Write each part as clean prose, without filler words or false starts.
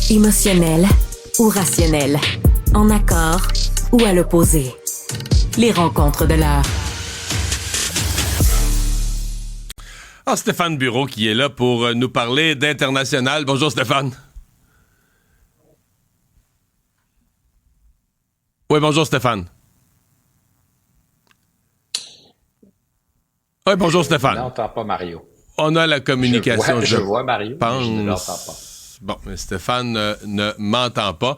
Émotionnel ou rationnel, en accord ou à l'opposé. Les rencontres de l'heure. Ah, Stéphane Bureau qui est là pour nous parler d'international. Bonjour Stéphane. Oui, bonjour Stéphane. Oui, bonjour Stéphane. Je n'entends pas Mario. On a la communication. Je vois Mario, pense... mais je ne l'entends pas. Bon, mais Stéphane ne m'entend pas.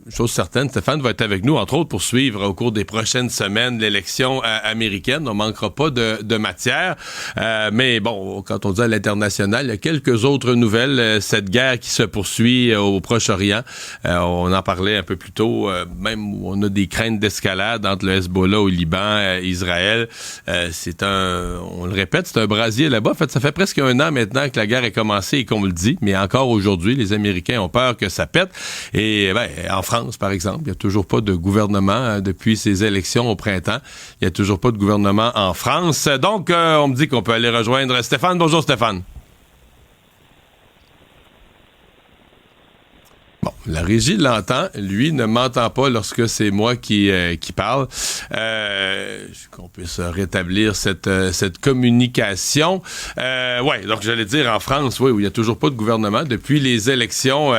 Chose certaine, Stéphane va être avec nous, entre autres, pour suivre au cours des prochaines semaines l'élection américaine. On manquera pas de matière. Mais bon, quand on dit à l'international, il y a quelques autres nouvelles. Cette guerre qui se poursuit au Proche-Orient. On en parlait un peu plus tôt, même où on a des craintes d'escalade entre le Hezbollah au Liban, Israël. On le répète, c'est un brasier là-bas. En fait, ça fait presque un an maintenant que la guerre a commencé et qu'on le dit, mais encore aujourd'hui, les Américains ont peur que ça pète. Et en France, par exemple, il n'y a toujours pas de gouvernement depuis ces élections au printemps. Il n'y a toujours pas de gouvernement en France. Donc, on me dit qu'on peut aller rejoindre Stéphane. Bonjour Stéphane. Bon, la régie l'entend, lui ne m'entend pas lorsque c'est moi qui parle. Qu'on puisse rétablir cette communication. Donc j'allais dire en France, oui, où il n'y a toujours pas de gouvernement. Depuis les élections,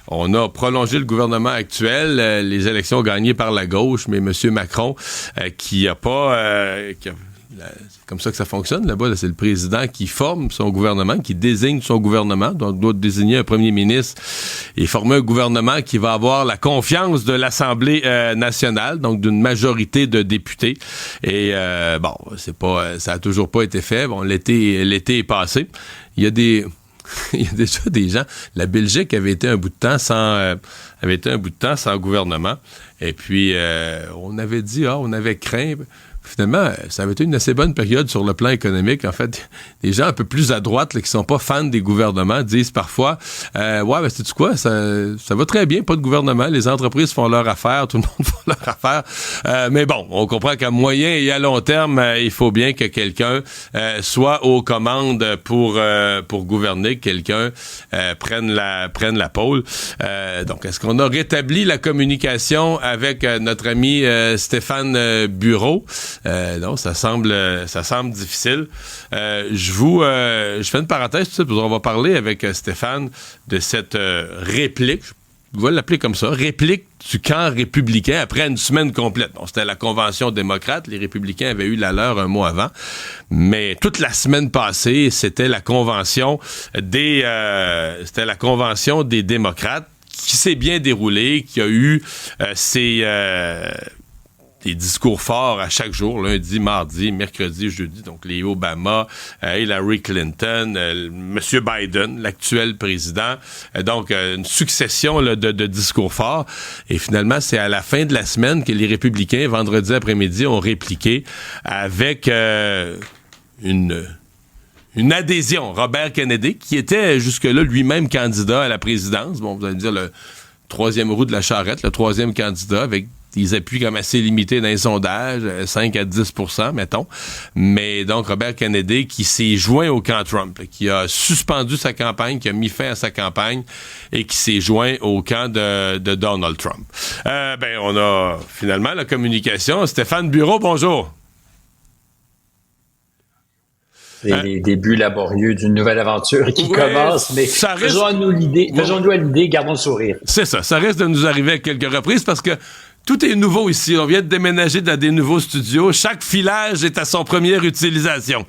on a prolongé le gouvernement actuel, les élections gagnées par la gauche, mais M. Macron, qui a pas... c'est comme ça que ça fonctionne là-bas. Là, c'est le président qui forme son gouvernement, qui désigne son gouvernement, donc doit désigner un premier ministre et former un gouvernement qui va avoir la confiance de l'Assemblée nationale, donc d'une majorité de députés. Et ça a toujours pas été fait. Bon, l'été est passé. Il y a déjà des gens. La Belgique avait été un bout de temps sans gouvernement. Et puis on avait dit, on avait craint. Finalement, ça avait été une assez bonne période sur le plan économique. En fait, les gens un peu plus à droite là, qui sont pas fans des gouvernements disent parfois sais-tu quoi, ça va très bien, pas de gouvernement, les entreprises font leur affaire, tout le monde fait leur affaire. Mais bon, on comprend qu'à moyen et à long terme, il faut bien que quelqu'un soit aux commandes pour gouverner, que quelqu'un prenne la pôle. Donc, est-ce qu'on a rétabli la communication avec notre ami Stéphane Bureau? Non, ça semble difficile. Je fais une parenthèse tout de suite, on va parler avec Stéphane de cette réplique, je vais l'appeler comme ça, réplique du camp républicain après une semaine complète. Bon, c'était la convention démocrate, les républicains avaient eu la leur un mois avant, mais toute la semaine passée, c'était la convention des démocrates qui s'est bien déroulée, qui a eu des discours forts à chaque jour, lundi, mardi, mercredi, jeudi. Donc, les Obama, Hillary Clinton, M. Biden, l'actuel président. Donc, une succession là, de discours forts. Et finalement, c'est à la fin de la semaine que les républicains, vendredi après-midi, ont répliqué avec une adhésion. Robert Kennedy, qui était jusque-là lui-même candidat à la présidence. Bon, vous allez me dire le troisième roue de la charrette, le troisième candidat avec des appuis comme assez limités dans les sondages, 5 à 10%, mettons. Mais donc, Robert Kennedy qui s'est joint au camp Trump, là, qui a suspendu sa campagne, qui a mis fin à sa campagne et qui s'est joint au camp de Donald Trump. On a finalement la communication. Stéphane Bureau, bonjour. C'est les débuts laborieux d'une nouvelle aventure qui commence, mais faisons-nous à l'idée, gardons le sourire. C'est ça, ça risque de nous arriver à quelques reprises parce que tout est nouveau ici. On vient de déménager dans des nouveaux studios. Chaque filage est à sa première utilisation.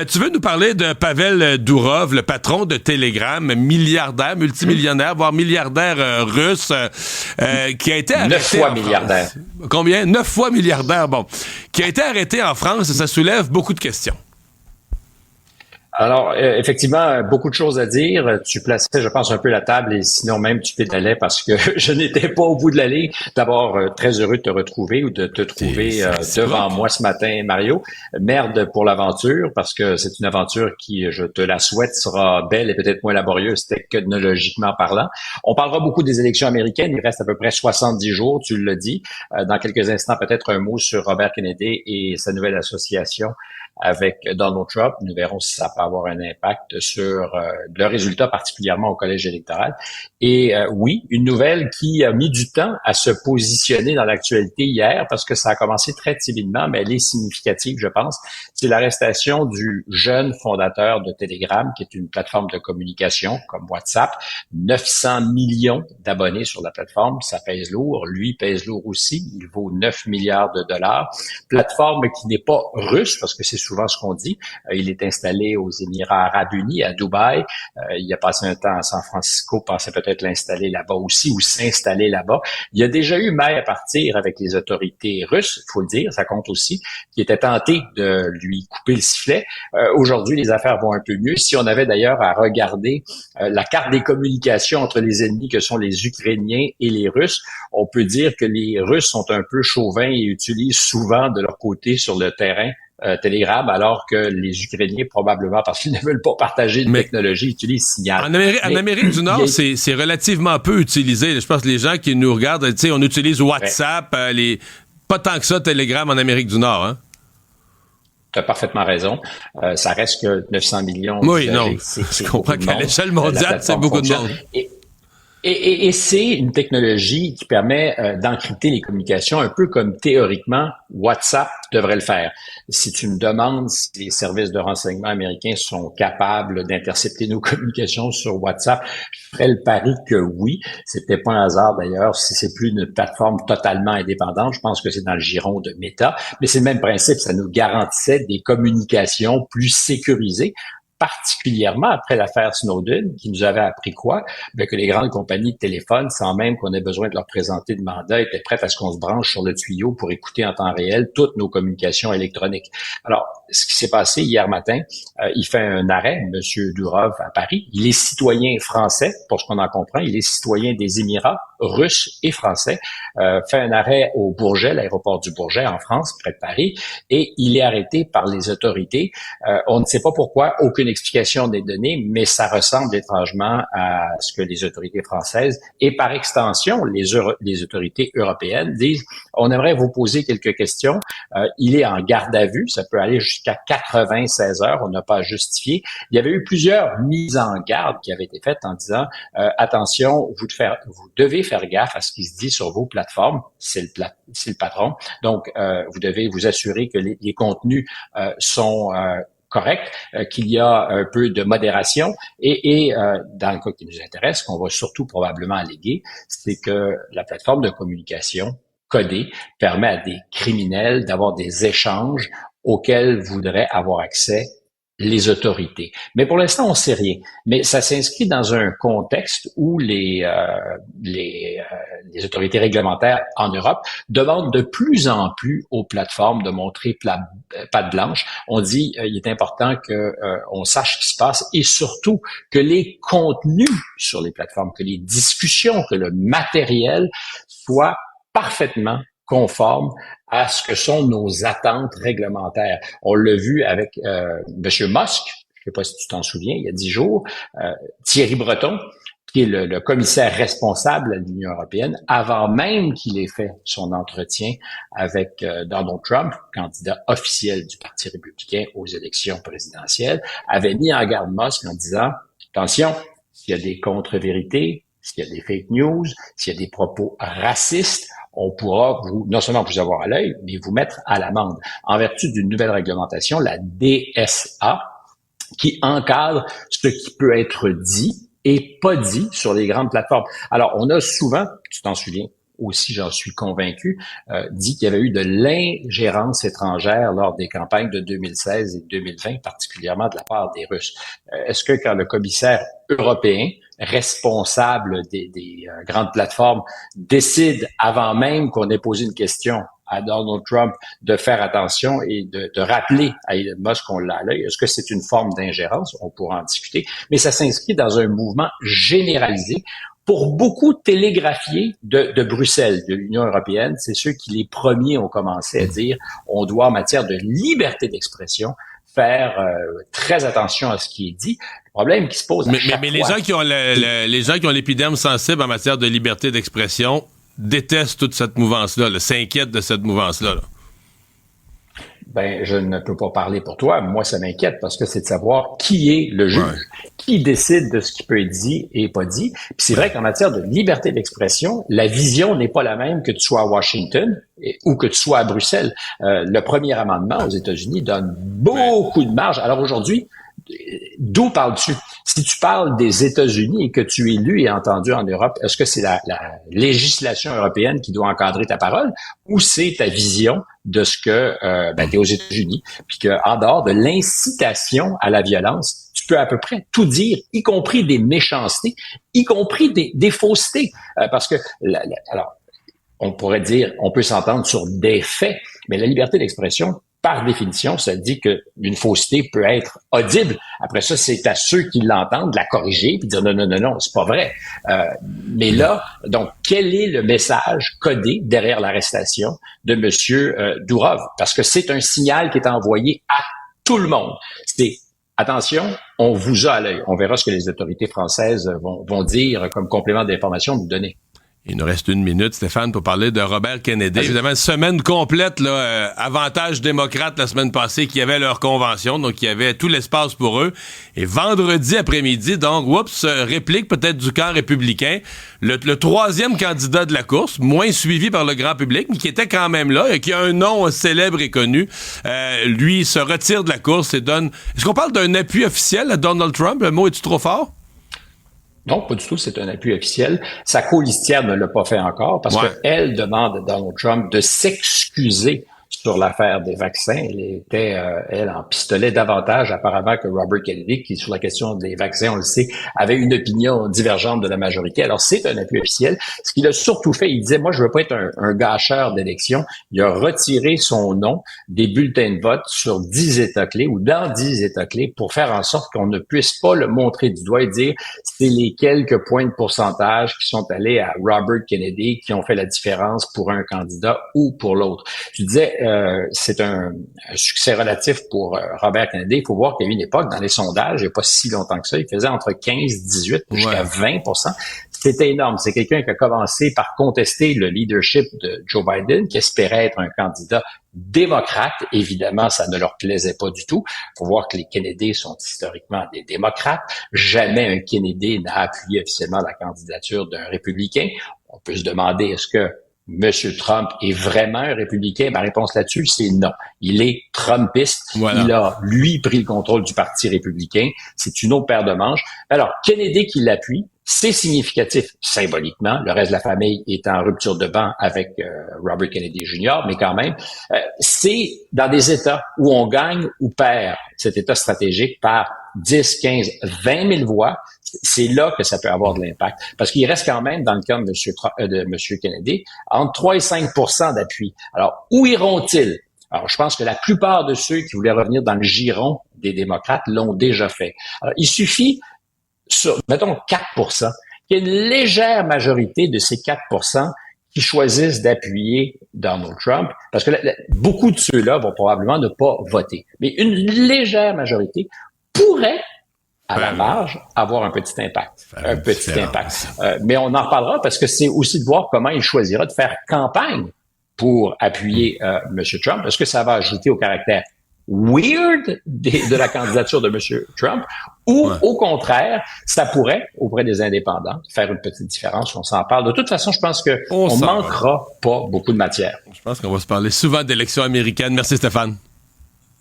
Tu veux nous parler de Pavel Durov, le patron de Telegram, milliardaire, multimillionnaire, voire milliardaire russe, qui a été arrêté 9 fois milliardaire. Combien? 9 fois milliardaire, bon. Qui a été arrêté en France et ça soulève beaucoup de questions. Alors, effectivement, beaucoup de choses à dire. Tu plaçais, je pense, un peu la table et sinon même tu pédalais parce que je n'étais pas au bout de la ligne. D'abord, très heureux de te retrouver ou de te trouver devant moi ce matin, Mario. Merde pour l'aventure parce que c'est une aventure qui, je te la souhaite, sera belle et peut-être moins laborieuse technologiquement parlant. On parlera beaucoup des élections américaines. Il reste à peu près 70 jours, tu l'as dit. Dans quelques instants, peut-être un mot sur Robert Kennedy et sa nouvelle association avec Donald Trump. Nous verrons si ça peut avoir un impact sur le résultat, particulièrement au collège électoral. Et oui, une nouvelle qui a mis du temps à se positionner dans l'actualité hier, parce que ça a commencé très timidement, mais elle est significative, je pense. C'est l'arrestation du jeune fondateur de Telegram, qui est une plateforme de communication comme WhatsApp. 900 millions d'abonnés sur la plateforme, ça pèse lourd. Lui pèse lourd aussi, il vaut 9 milliards de dollars. Plateforme qui n'est pas russe, parce que c'est souvent ce qu'on dit. Il est installé aux Émirats arabes unis, à Dubaï. Il a passé un temps à San Francisco, pensait peut-être l'installer là-bas aussi ou s'installer là-bas. Il y a déjà eu maille à partir avec les autorités russes, il faut le dire, ça compte aussi, qui étaient tentés de lui couper le sifflet. Aujourd'hui, les affaires vont un peu mieux. Si on avait d'ailleurs à regarder la carte des communications entre les ennemis que sont les Ukrainiens et les Russes, on peut dire que les Russes sont un peu chauvins et utilisent souvent de leur côté sur le terrain Telegram, alors que les Ukrainiens, probablement parce qu'ils ne veulent pas partager de technologie, utilisent Signal. En Amérique du Nord, c'est relativement peu utilisé. Je pense que les gens qui nous regardent, tu sais, on utilise WhatsApp, pas tant que ça, Telegram en Amérique du Nord, hein? Tu as parfaitement raison. Ça reste que 900 millions. Oui, non, je comprends qu'à l'échelle mondiale, c'est beaucoup de monde. Et c'est une technologie qui permet d'encrypter les communications un peu comme théoriquement WhatsApp devrait le faire. Si tu me demandes si les services de renseignement américains sont capables d'intercepter nos communications sur WhatsApp, je ferais le pari que oui. C'est peut-être pas un hasard d'ailleurs si c'est plus une plateforme totalement indépendante. Je pense que c'est dans le giron de Meta. Mais c'est le même principe, ça nous garantissait des communications plus sécurisées, particulièrement après l'affaire Snowden, qui nous avait appris quoi? Ben, que les grandes compagnies de téléphone, sans même qu'on ait besoin de leur présenter de mandat, étaient prêtes à ce qu'on se branche sur le tuyau pour écouter en temps réel toutes nos communications électroniques. Alors, ce qui s'est passé hier matin, il fait un arrêt, M. Durov, à Paris. Il est citoyen français, pour ce qu'on en comprend. Il est citoyen des Émirats, russe et français. Fait un arrêt au Bourget, l'aéroport du Bourget, en France, près de Paris, et il est arrêté par les autorités. On ne sait pas pourquoi, aucune explication n'est donnée, mais ça ressemble étrangement à ce que les autorités françaises et par extension les autorités européennes disent. On aimerait vous poser quelques questions. Il est en garde à vue, ça peut aller jusqu'à 96 heures, on n'a pas à justifier. Il y avait eu plusieurs mises en garde qui avaient été faites en disant attention, vous devez faire gaffe à ce qui se dit sur vos plateformes, c'est le patron. Donc vous devez vous assurer que les contenus sont correct, qu'il y a un peu de modération et dans le cas qui nous intéresse, qu'on va surtout probablement alléguer, c'est que la plateforme de communication codée permet à des criminels d'avoir des échanges auxquels voudraient avoir accès les autorités. Mais pour l'instant, on ne sait rien. Mais ça s'inscrit dans un contexte où les autorités réglementaires en Europe demandent de plus en plus aux plateformes de montrer patte blanche. On dit il est important que on sache ce qui se passe et surtout que les contenus sur les plateformes, que les discussions, que le matériel soient parfaitement conformes à ce que sont nos attentes réglementaires. On l'a vu avec M. Musk, je ne sais pas si tu t'en souviens, il y a 10 jours, Thierry Breton, qui est le commissaire responsable de l'Union européenne, avant même qu'il ait fait son entretien avec Donald Trump, candidat officiel du Parti républicain aux élections présidentielles, avait mis en garde Musk en disant « Attention, s'il y a des contre-vérités, s'il y a des fake news, s'il y a des propos racistes, on pourra non seulement vous avoir à l'œil, mais vous mettre à l'amende. » En vertu d'une nouvelle réglementation, la DSA, qui encadre ce qui peut être dit et pas dit sur les grandes plateformes. Alors, on a souvent, tu t'en souviens aussi, j'en suis convaincu, dit qu'il y avait eu de l'ingérence étrangère lors des campagnes de 2016 et 2020, particulièrement de la part des Russes. Est-ce que quand le commissaire européen responsable des grandes plateformes décide, avant même qu'on ait posé une question à Donald Trump, de faire attention et de rappeler à Elon Musk qu'on l'a à l'œil? Est-ce que c'est une forme d'ingérence? On pourra en discuter. Mais ça s'inscrit dans un mouvement généralisé pour beaucoup télégraphiés de Bruxelles, de l'Union européenne. C'est ceux qui les premiers ont commencé à dire on doit, en matière de liberté d'expression, faire très attention à ce qui est dit. Le problème qui se pose à chaque mais les fois, gens qui ont les gens qui ont l'épiderme sensible en matière de liberté d'expression détestent toute cette mouvance-là, s'inquiètent de cette mouvance-là. Ben, je ne peux pas parler pour toi. Moi, ça m'inquiète parce que c'est de savoir qui est le juge, qui décide de ce qui peut être dit et pas dit. Puis c'est vrai qu'en matière de liberté d'expression, la vision n'est pas la même que tu sois à Washington ou que tu sois à Bruxelles. Le premier amendement aux États-Unis donne beaucoup de marge. Alors aujourd'hui, d'où parles-tu? Si tu parles des États-Unis et que tu es lu et entendu en Europe, est-ce que c'est la législation européenne qui doit encadrer ta parole ou c'est ta vision de ce que tu es aux États-Unis? Puis qu'en dehors de l'incitation à la violence, tu peux à peu près tout dire, y compris des méchancetés, y compris des faussetés. Parce que, alors, on pourrait dire, on peut s'entendre sur des faits, mais la liberté d'expression, par définition, ça dit que une fausseté peut être audible. Après ça, c'est à ceux qui l'entendent de la corriger puis dire non, c'est pas vrai. Mais là, donc, quel est le message codé derrière l'arrestation de Monsieur Dourov? Parce que c'est un signal qui est envoyé à tout le monde. C'est attention, on vous a à l'œil. On verra ce que les autorités françaises vont dire comme complément d'information nous donner. Il nous reste 1 minute, Stéphane, pour parler de Robert Kennedy. Évidemment, semaine complète, là, avantage démocrate la semaine passée, qui avait leur convention, donc il y avait tout l'espace pour eux. Et vendredi après-midi, donc, réplique peut-être du camp républicain. Le troisième candidat de la course, moins suivi par le grand public, mais qui était quand même là, et qui a un nom célèbre et connu, lui se retire de la course et donne... Est-ce qu'on parle d'un appui officiel à Donald Trump? Le mot est-tu trop fort? Non, pas du tout. C'est un appui officiel. Sa colistière ne l'a pas fait encore parce qu'elle demande à Donald Trump de s'excuser sur l'affaire des vaccins. Elle était, elle, en pistolet davantage apparemment que Robert Kennedy, qui, sur la question des vaccins, on le sait, avait une opinion divergente de la majorité. Alors, c'est un appui officiel. Ce qu'il a surtout fait, il disait, moi, je veux pas être un gâcheur d'élections. Il a retiré son nom des bulletins de vote sur 10 États clés ou dans 10 États clés pour faire en sorte qu'on ne puisse pas le montrer du doigt et dire c'est les quelques points de pourcentage qui sont allés à Robert Kennedy qui ont fait la différence pour un candidat ou pour l'autre. Tu disais, c'est un succès relatif pour Robert Kennedy. Il faut voir qu'à une époque, dans les sondages, il n'y a pas si longtemps que ça, il faisait entre 15-18 jusqu'à 20%. C'était énorme. C'est quelqu'un qui a commencé par contester le leadership de Joe Biden, qui espérait être un candidat démocrate. Évidemment, ça ne leur plaisait pas du tout. Il faut voir que les Kennedy sont historiquement des démocrates. Jamais un Kennedy n'a appuyé officiellement la candidature d'un républicain. On peut se demander, est-ce que M. Trump est vraiment un républicain? Ma réponse là-dessus, c'est non. Il est trumpiste. Voilà. Il a, lui, pris le contrôle du Parti républicain. C'est une autre paire de manches. Alors, Kennedy qui l'appuie, c'est significatif symboliquement. Le reste de la famille est en rupture de banc avec Robert Kennedy Jr., mais quand même, c'est dans des États où on gagne ou perd cet État stratégique par 10, 15, 20 000 voix, c'est là que ça peut avoir de l'impact. Parce qu'il reste quand même, dans le cas de M. Kennedy, entre 3 et 5 % d'appui. Alors, où iront-ils? Alors, je pense que la plupart de ceux qui voulaient revenir dans le giron des démocrates l'ont déjà fait. Alors, il suffit, mettons 4 %, qu'il y ait une légère majorité de ces 4 % qui choisissent d'appuyer Donald Trump, parce que beaucoup de ceux-là vont probablement ne pas voter. Mais une légère majorité pourrait, à la marge, avoir un petit impact. Mais on en reparlera parce que c'est aussi de voir comment il choisira de faire campagne pour appuyer M. Trump. Est-ce que ça va ajouter au caractère weird de la candidature de M. Trump ou, au contraire, ça pourrait, auprès des indépendants, faire une petite différence. On s'en parle. De toute façon, je pense qu'on manquera pas beaucoup de matière. Je pense qu'on va se parler souvent d'élections américaines. Merci Stéphane.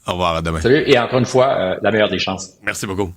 Au revoir, à demain. Salut, et encore une fois, la meilleure des chances. Merci beaucoup.